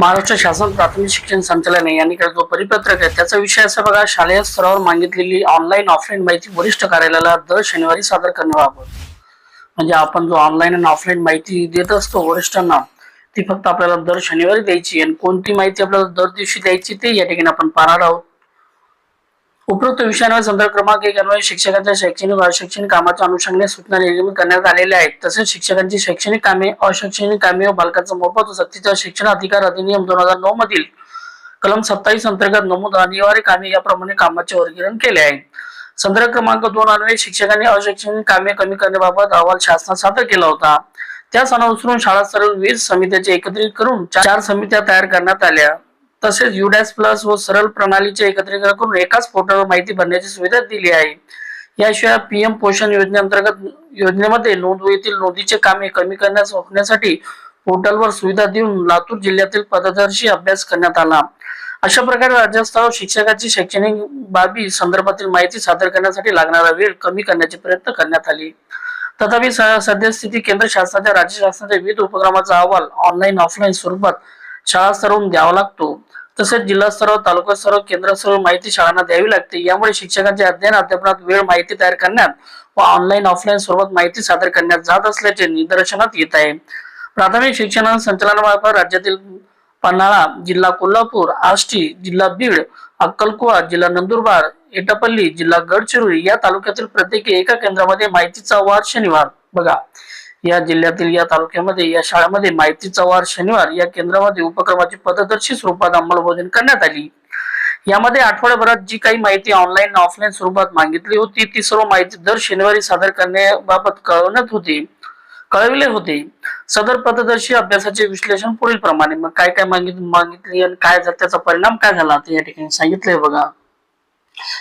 महाराष्ट्र शासन प्राथमिक शिक्षण संचालनालय यांनी जो परिपत्रक आहे त्याचा विषय असा बघा, शालेय स्तरावर मागितलेली ऑनलाईन ऑफलाईन माहिती वरिष्ठ कार्यालयाला दर शनिवारी सादर करण्याबाबत. म्हणजे आपण जो ऑनलाईन आणि ऑफलाईन माहिती देत असतो वरिष्ठांना, ती फक्त आपल्याला दर शनिवारी द्यायची आणि कोणती माहिती आपल्याला दर दिवशी द्यायची ते या ठिकाणी आपण पाहणार आहोत. उपरोक्त विषयांवर संदर्भ क्रमांक 1 अन्वये शिक्षकांच्या शैक्षणिक व अशैक्षणिक कामाच्या अनुषंगाने सूचना निर्गमित करण्यात आलेल्या आहेत. तसेच शिक्षकांची शैक्षणिक कामे, अशैक्षणिक कामे व बालकांचा मोफत व सक्तीचा शिक्षण अधिकार अधिनियम 2009 मधील कलम 27 अंतर्गत नमूद अनिवार्य कामे याप्रमाणे कामाचे वर्गीकरण केले आहे. संदर्भ क्रमांक 2 अन्वये शिक्षकांनी अशैक्षणिक कामे कमी करण्याबाबत अहवाल शासनात सादर केला होता. त्यास अनुसरून शाळा स्तरावर 20 समित्यांचे एकत्रित करून 4 समित्या तयार करण्यात आल्या. तसेच युडॅस प्लस व सरळ प्रणालीचे एकत्रीकरण करून एकाच पोर्टलवर माहिती भरण्याची सुविधा दिली आहे. याशिवाय पीएम पोषण योजनेअंतर्गत योजनेमध्ये नोंदवहीतील नोंदीचे कामे कमी होण्यासाठी पोर्टलवर सुविधा देऊन लातूर जिल्ह्यातील पददर्शी अभ्यास करण्यात आला. अशा प्रकारे राज्यस्तरावर शिक्षकाची शैक्षणिक बाबी संदर्भातील माहिती सादर करण्यासाठी लागणारा वेळ कमी करण्याचे प्रयत्न करण्यात आले. तथापि सद्यस्थिती केंद्र शासनाच्या राज्य शासनाच्या विविध उपक्रमाचा अहवाल ऑनलाईन ऑफलाईन स्वरूपात शाळा स्तरावरून द्यावा लागतो. तसेच जिल्हा स्तरावर, तालुका स्तरावर, केंद्र स्तरावर माहिती शाळांना द्यावी लागते. यामुळे शिक्षकांच्या अध्ययन अध्यापनात वेळ माहिती तयार करण्यात व ऑनलाईन ऑफलाईन स्वरूपात माहिती सादर करण्यात जात असल्याचे निदर्शनात येत आहे. प्राथमिक शिक्षण संचालनामार्फत राज्यातील पन्हाळा, जिल्हा कोल्हापूर, आष्टी, जिल्हा बीड, अक्कलकुवा, जिल्हा नंदुरबार, एटापल्ली, जिल्हा गडचिरोली या तालुक्यातील प्रत्येकी एका केंद्रामध्ये माहितीचा वार शनिवार बघा, या जिल्ह्यातील या तालुक्यामध्ये या शाळेमध्ये माहितीचा वार शनिवार या केंद्रामध्ये उपक्रमाची पद्धतशीर स्वरूपात अंमलबजावणी करण्यात आली. यामध्ये आठवड्याभरात जी काही माहिती ऑनलाईन ऑफलाईन स्वरूपात मागितली होती ती सर्व माहिती दर शनिवारी सादर करण्याबाबत कळविले होते. सदर पद्धतशीर अभ्यासाचे विश्लेषण पुढील प्रमाणे. मग काय काय मागितली आणि काय त्याचा परिणाम काय झाला ते या ठिकाणी सांगितलंय बघा.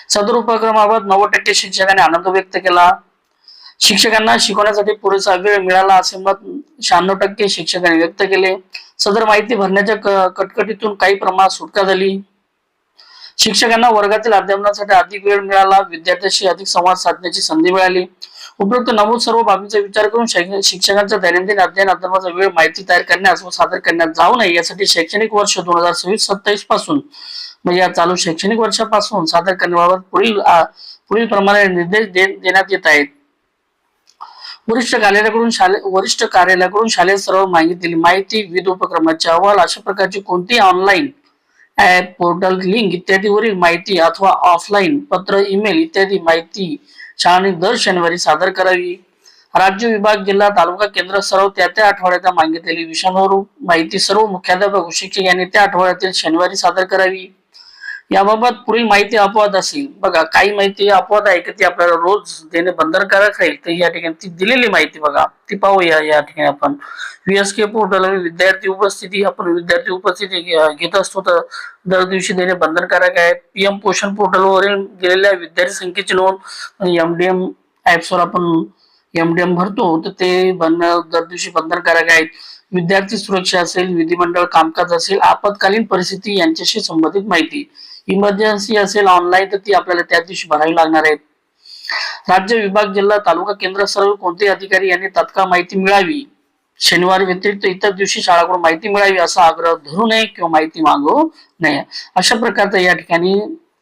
सदर उपक्रमाबाबत 90% शिक्षकांनी आनंद व्यक्त केला. शिक्षकांना शिकवण्यासाठी पुरेसा वेळ मिळाला असे मत 96% शिक्षकांनी व्यक्त केले. सदर माहिती भरण्याच्या कटकटीतून काही प्रमाणात सुटका झाली. शिक्षकांना वर्गातील अध्यापनासाठी अधिक वेळ मिळाला. विद्यार्थ्यांशी अधिक संवाद साधण्याची संधी मिळाली. उपरोक्त नमूद सर्व बाबींचा विचार करून शिक्षकांच्या दैनंदिन अध्ययन अध्यापनाचा वेळ माहिती तयार करण्यास व सादर करण्यात जाऊ नये यासाठी शैक्षणिक वर्ष 2026-27 पासून म्हणजे या चालू शैक्षणिक वर्षापासून सादर करण्याबाबत पुढील प्रमाणे निर्देश देण्यात येत आहेत. वरिष्ठ कार्यालयाकडून शालेय स्तरावर मागितलेली माहिती, विविध उपक्रमाचे अहवाल, अशा प्रकारची कोणती ऑनलाईन ऍप, पोर्टल, लिंक इत्यादीवरील माहिती अथवा ऑफलाईन पत्र, ईमेल इत्यादी माहिती शाळांनी दर शनिवारी सादर करावी. राज्य, विभाग, जिल्हा, तालुका, केंद्र स्तरावर त्या आठवड्यात मागितलेली विषयांवर माहिती सर्व मुख्याध्यापक व शिक्षक यांनी त्या आठवड्यातील शनिवारी सादर करावी. याबाबत पुढील माहिती अपवाद असेल बघा, काही माहिती अपवाद आहे की ती आपल्याला रोज देणे बंधनकारक राहील. तर या ठिकाणी ती दिलेली माहिती बघा ती पाहूया. या ठिकाणी आपण VSK पोर्टल विद्यार्थी उपस्थिती घेत असतो तर दर दिवशी देणे बंधनकारक आहे. PM पोषण पोर्टलवरील दिलेल्या विद्यार्थी संख्येची नोंद MDM ऍप्सवर आपण MDM भरतो तर ते दर दिवशी बंधनकारक आहेत. विद्यार्थी सुरक्षा असेल, विधिमंडळ कामकाज असेल, आपत्कालीन परिस्थिती यांच्याशी संबंधित माहिती, इमर्जन्सी असेल ऑनलाईन तर ती आपल्याला त्या दिवशी भरावी लागणार आहे. राज्य, विभाग, जिल्हा, तालुका, केंद्र सर्व कोणतेही अधिकारी यांनी तात्काळ माहिती मिळावी. शनिवार व्यतिरिक्त इतर दिवशी शाळाकडून माहिती मिळावी असा आग्रह धरू नये किंवा माहिती मागू नये. अशा प्रकारचं या ठिकाणी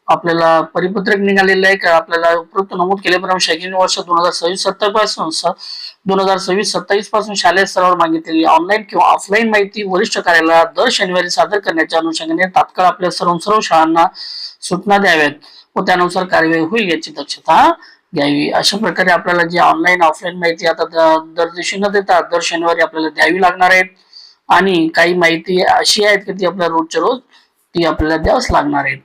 आपल्याला परिपत्रक निघालेलं आहे. का आपल्याला उपरोक्त नमूद केल्याप्रमाणे शैक्षणिक वर्ष 2026-27 पासून शालेय स्तरावर मागितलेली ऑनलाईन किंवा ऑफलाईन माहिती वरिष्ठ कार्यालयाला दर शनिवारी सादर करण्याच्या अनुषंगाने तात्काळ आपल्या सर्व शाळांना सूचना द्याव्यात व त्यानुसार कार्यवाही होईल याची दक्षता घ्यावी. अशा प्रकारे आपल्याला जी ऑनलाईन ऑफलाईन माहिती आता दर दिवशी न देता दर शनिवारी आपल्याला द्यावी लागणार आहे. आणि काही माहिती अशी आहेत की ती आपल्याला रोजच्या रोज ती आपल्याला द्यावच लागणार आहे.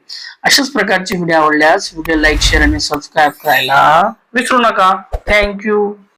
अशाच प्रकारची व्हिडिओ आवडल्यास व्हिडिओ लाईक, शेअर आणि सबस्क्राईब करायला विसरू नका. थँक्यू.